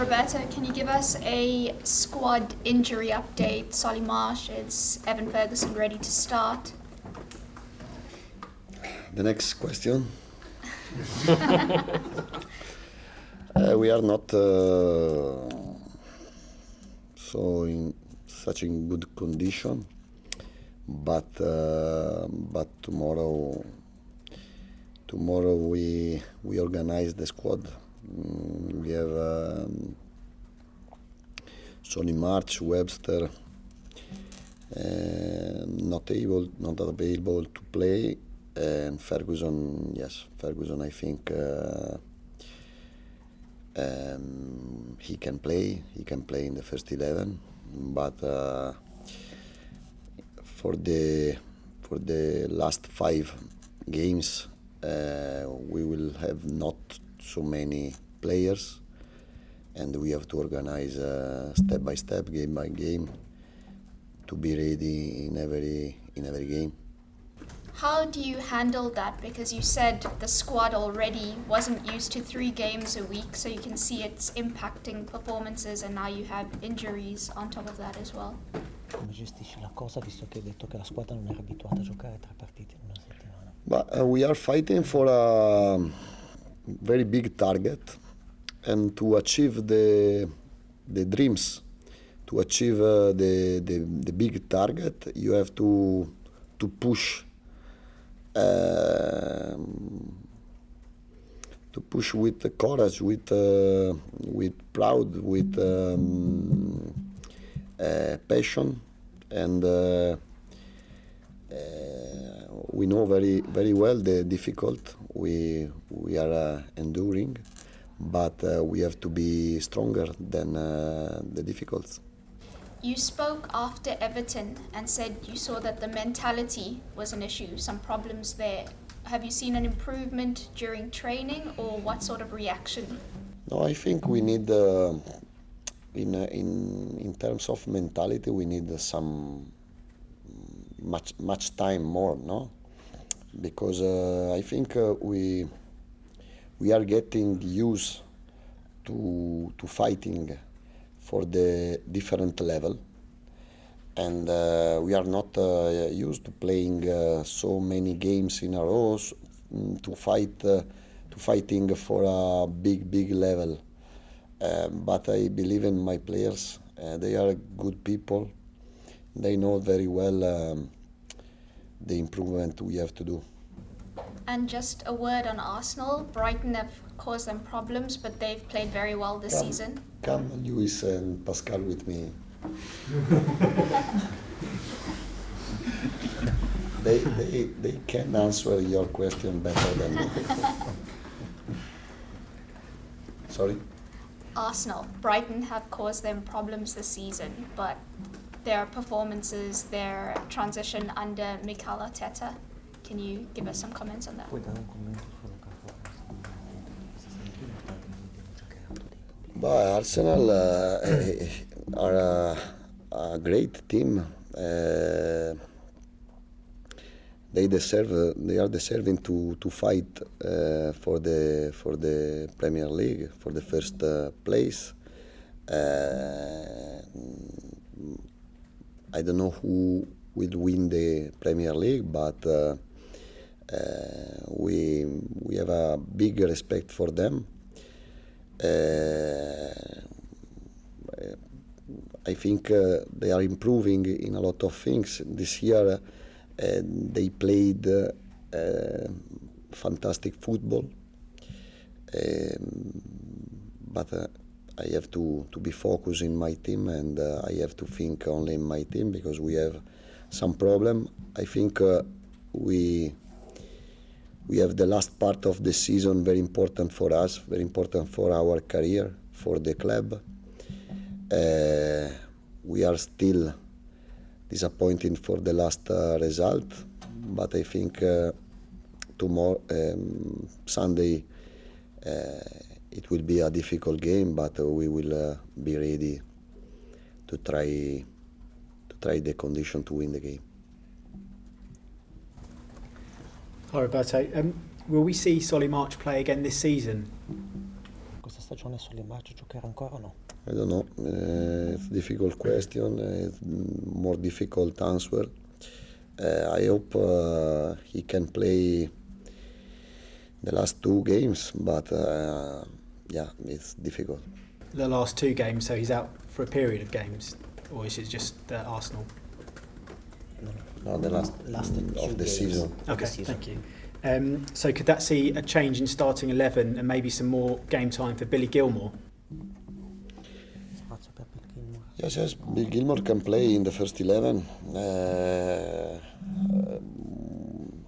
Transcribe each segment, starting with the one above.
Roberto, can you give us a squad injury update? Solly Marsh, is Evan Ferguson ready to start? The next question. We are not so in such in good condition, but tomorrow we organize the squad. We have Solly March, Webster, not available to play, and Ferguson. Yes, Ferguson. I think he can play. He can play in the first 11, but for the last 5 games, we will have not so many players, and we have to organize step by step, game by game, to be ready in every game. How do you handle that? Because you said the squad already wasn't used to 3 games a week, so you can see it's impacting performances, and now you have injuries on top of that as well. Come gestisci la cosa, visto che hai detto che la squadra non era abituata a giocare 3 partite in una settimana? But we are fighting for a very big target, and to achieve the dreams, to achieve the big target, you have to push. To push with courage, with proud, with passion, and we know very well the difficult we are enduring, but we have to be stronger than the difficulties. You spoke after Everton and said you saw that the mentality was an issue, some problems there. Have you seen an improvement during training, or what sort of reaction? No, I think we need, in terms of mentality, we need some much time more, no? Because I think we are getting used to fighting for the different level, and we are not used to playing so many games in a row to fighting for a big level. But I believe in my players. They are good people. They know very well the improvement we have to do. And just a word on Arsenal. Brighton have caused them problems, but they've played very well this season. Come, Luis and Pascal, with me. They can answer your question better than me. Sorry? Arsenal. Brighton have caused them problems this season, but their performances, their transition under Mikel Arteta. Can you give us some comments on that? Puoi dare un commento sulla performance questa stagione, nonostante non già creato dei problemi? But Arsenal are a great team. They are deserving to fight for the Premier League, for the first place. I don't know who will win the Premier League, but we have a big respect for them. I think they are improving in a lot of things. This year they played fantastic football, but I have to be focused in my team, and I have to think only in my team, because we have some problem. I think we have the last part of the season very important for us, very important for our career, for the club. We are still disappointed for the last result, but I think tomorrow, Sunday, it will be a difficult game, but we will be ready to try the condition to win the game. Hi Roberto, will we see Solly March play again this season? questa stagione sulle marce giocare ancora o no? I don't know. It's a difficult question. It's more difficult answer. I hope he can play the last two games, but yeah, it's difficult. The last two games, so he's out for a period of games, or is it just Arsenal? No, the last of the season. Okay, thank you. So could that see a change in starting 11 and maybe some more game time for Billy Gilmour? Spazio per Bill Gilmour. Yes, Bill Gilmour can play in the first 11.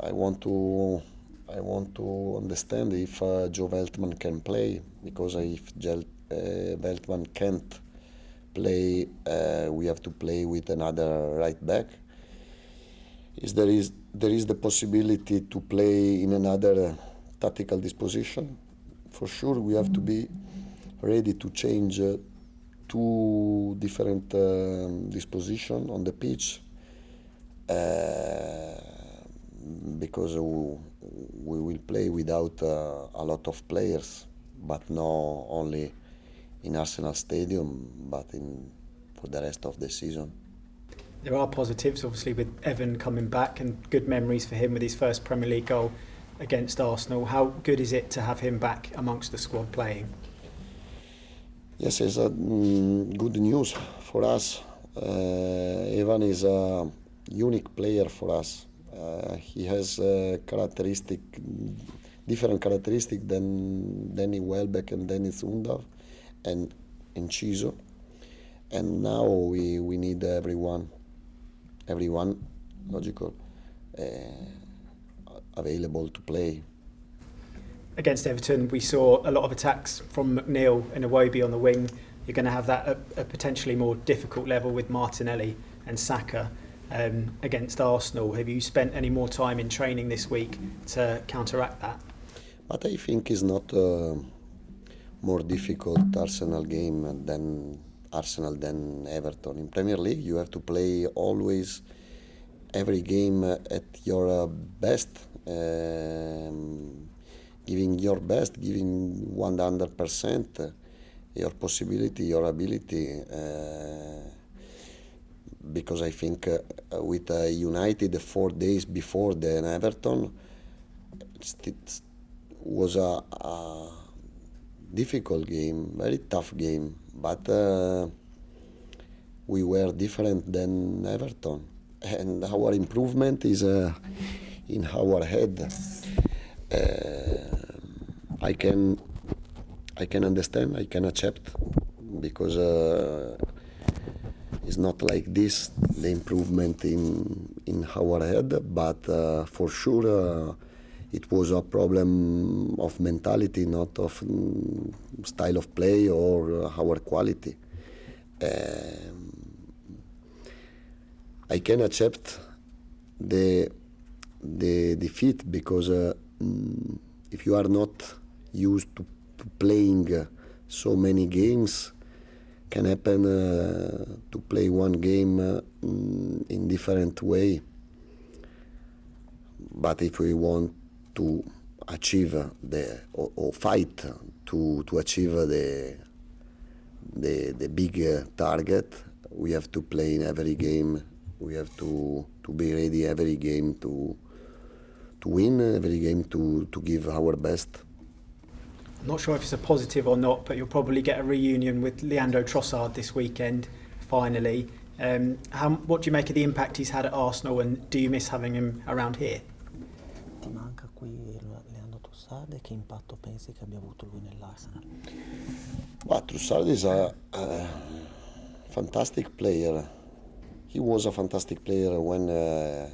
I want to understand if Joe Veltman can play, because if Veltman can't play, we have to play with another right back. There is the possibility to play in another tactical disposition. For sure, we have to be ready to change two different disposition on the pitch, because we will play without a lot of players, but not only in Arsenal Stadium, but for the rest of the season. There are positives, obviously, with Evan coming back and good memories for him with his first Premier League goal against Arsenal. How good is it to have him back amongst the squad playing? Yes, it's good news for us. Evan is a unique player for us. He has different characteristic than Danny Welbeck and Dennis Undav and Chiso. And now we need everyone logical, available to play. Against Everton, we saw a lot of attacks from McNeil and Iwobi on the wing. You're going to have that at a potentially more difficult level with Martinelli and Saka. Against Arsenal, have you spent any more time in training this week to counteract that? But I think it's not more difficult Arsenal game than Everton. In Premier League, you have to play always every game at your best, giving your best, giving 100%, your possibility, your ability. Because I think with United 4 days before the Everton, it was a difficult game, very tough game, but we were different than Everton, and our improvement is in our head. I can understand, I can accept, because it's not like this, the improvement in our head, but for sure it was a problem of mentality, not of style of play or our quality. I can accept the defeat, because if you are not used to playing so many games, can happen to play one game in different way. But if we want to achieve or fight to achieve the big target, we have to play in every game. We have to be ready every game to win, every game to give our best. I'm not sure if it's a positive or not, but you'll probably get a reunion with Leandro Trossard this weekend, finally. What do you make of the impact he's had at Arsenal, and do you miss having him around here? Ti manca qui Leandro Trossard, e che impatto pensi che abbia avuto lui nell'Arsenal? But Trossard is a fantastic player. He was a fantastic player when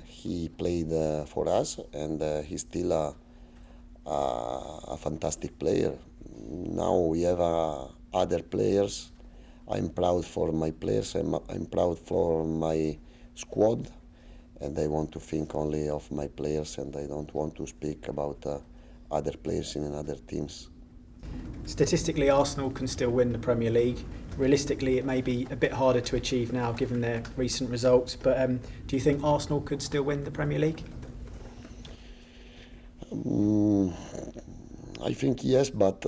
he played for us, and he's still a fantastic player. Now we have other players. I'm proud for my players. I'm proud for my squad, and I want to think only of my players, and I don't want to speak about other players in other teams. Statistically, Arsenal can still win the Premier League. Realistically, it may be a bit harder to achieve now given their recent results, but do you think Arsenal could still win the Premier League? I think yes, but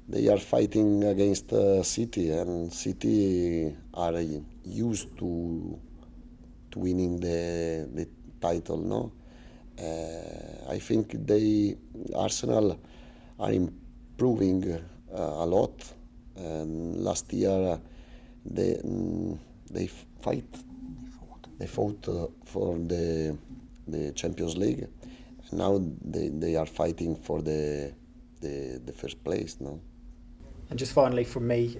they are fighting against City, and City are used to winning the title. No, I think Arsenal are improving a lot. And last year they fight. They fought for the Champions League. Now they are fighting for the first place. No. And just finally from me,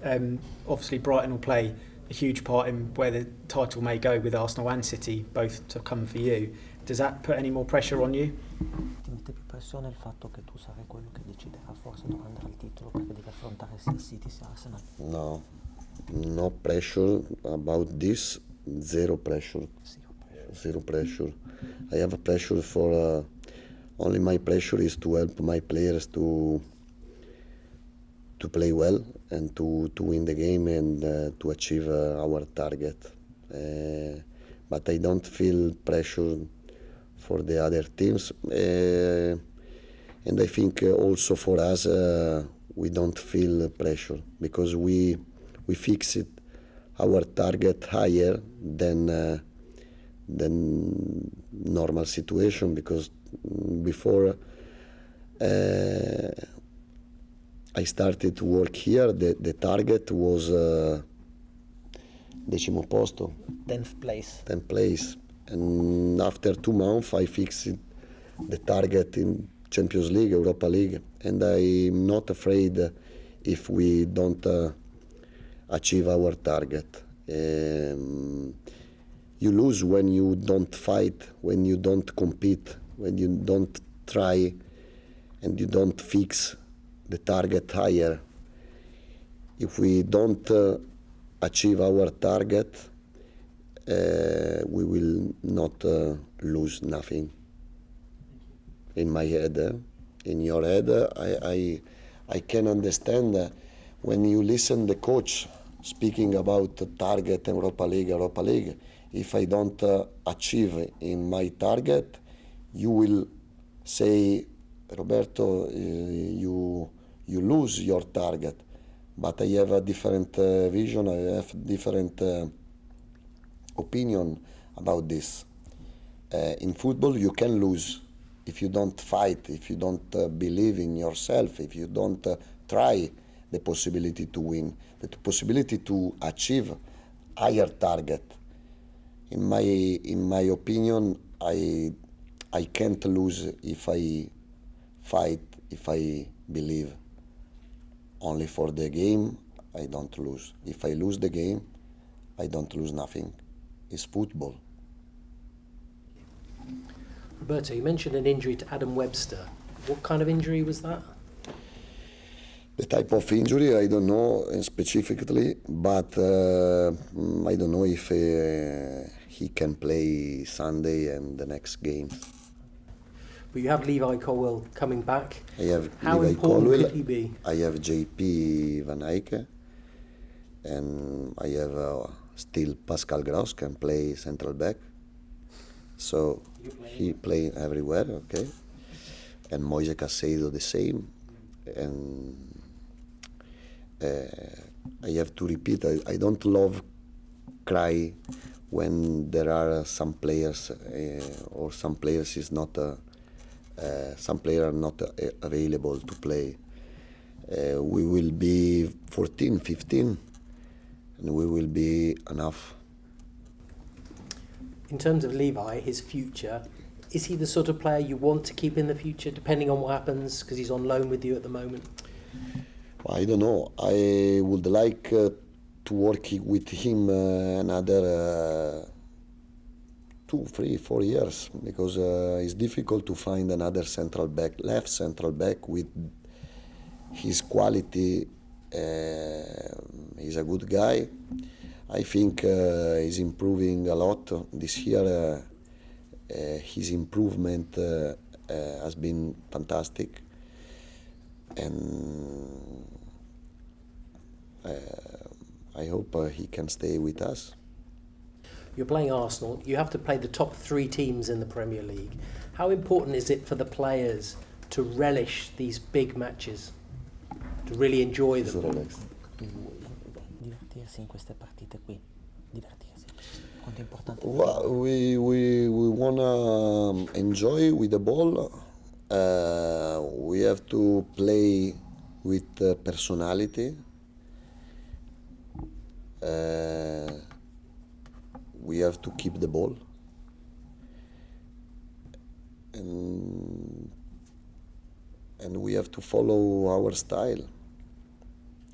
obviously Brighton will play a huge part in where the title may go with Arsenal and City, both to come for you. Does that put any more pressure on you? Ti mette più pressione il fatto che tu sarai quello che deciderà forse dove andrà il titolo perché devi affrontare sia City sia Arsenal? No, no pressure about this. Zero pressure. Zero pressure. I have a pressure for only my pressure is to help my players to play well and to win the game and to achieve our target. But I don't feel pressure for the other teams, and I think also for us we don't feel pressure because we fixed our target higher than normal situation because before I started to work here, the target was decimo posto. 10th place. 10th place. And after 2 months I fixed the target in Champions League, Europa League. And I'm not afraid if we don't achieve our target. You lose when you don't fight, when you don't compete, when you don't try and you don't fix the target higher. If we don't achieve our target, we will not lose nothing. In my head, in your head, I can understand when you listen the coach speaking about target Europa League. If I don't achieve in my target, you will say, Roberto, you lose your target. But I have a different vision, I have different opinion about this. In football you can lose if you don't fight, if you don't believe in yourself, if you don't try the possibility to win, the possibility to achieve higher target. In my opinion, I can't lose if I fight, if I believe. Only for the game, I don't lose. If I lose the game, I don't lose nothing. It's football. Roberto, you mentioned an injury to Adam Webster. What kind of injury was that? The type of injury, I don't know specifically, but I don't know if he can play Sunday and the next game. But you have Levi Colwill coming back. I have How Levi important Colwill, could he be? I have JP Van Eyck, and I have still Pascal Gross can play central back. So he play everywhere, okay. And Moise Caicedo the same. And I have to repeat, I don't love cry when there are some players or some players is not some players are not available to play. We will be 14, 15, and we will be enough. In terms of Levi, his future, is he the sort of player you want to keep in the future, depending on what happens, because he's on loan with you at the moment? I don't know. I would like to work with him another 2, 3, 4 years, because it's difficult to find another left central back with his quality. He's a good guy. I think he's improving a lot this year. His improvement has been fantastic, and I hope he can stay with us. You're playing Arsenal. You have to play the top 3 teams in the Premier League. How important is it for the players to relish these big matches, to really enjoy them? Divertirsi in queste partite qui, divertirsi. Quanto è importante? Well, we wanna enjoy with the ball. We have to play with personality. We have to keep the ball. And we have to follow our style.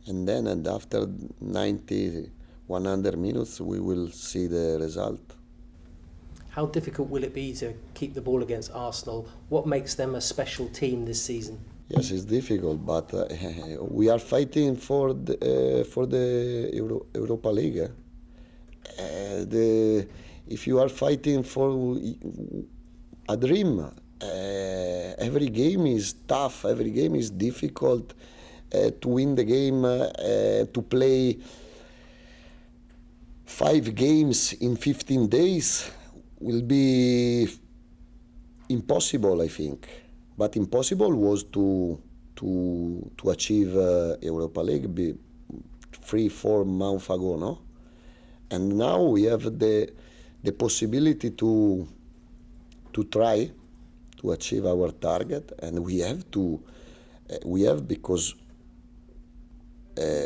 And then, and after 90, 100 minutes, we will see the result. How difficult will it be to keep the ball against Arsenal? What makes them a special team this season? Yes, it's difficult, but we are fighting for the Europa League. If you are fighting for a dream, every game is tough, every game is difficult. To win the game, to play 5 games in 15 days will be impossible, I think. But impossible was to achieve Europa League 3-4 months ago, no? And now we have the possibility to try to achieve our target, and we have because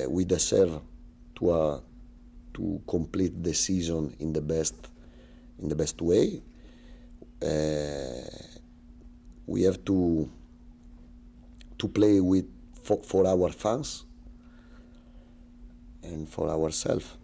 we deserve to complete the season in the best way. We have to play for our fans and for ourselves.